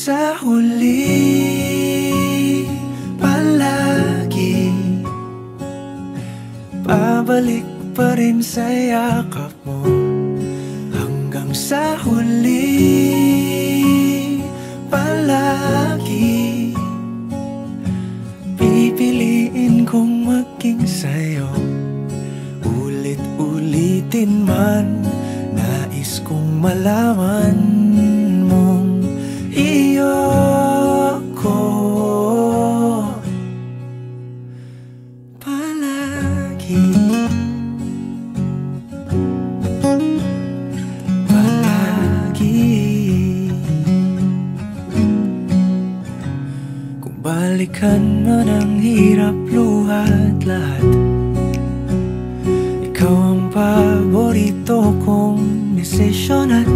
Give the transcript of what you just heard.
sa huli, palagi babalik pa rin sa yakap mo. Hanggang sa huli, palagi pipiliin kong maging sa'yo. Ulit-ulitin man, nais kong malaman mong iyo ko palagi. Palagi. Kung balikan man ang hirap, luha at lahat, ikaw ang paborito kong desisyon at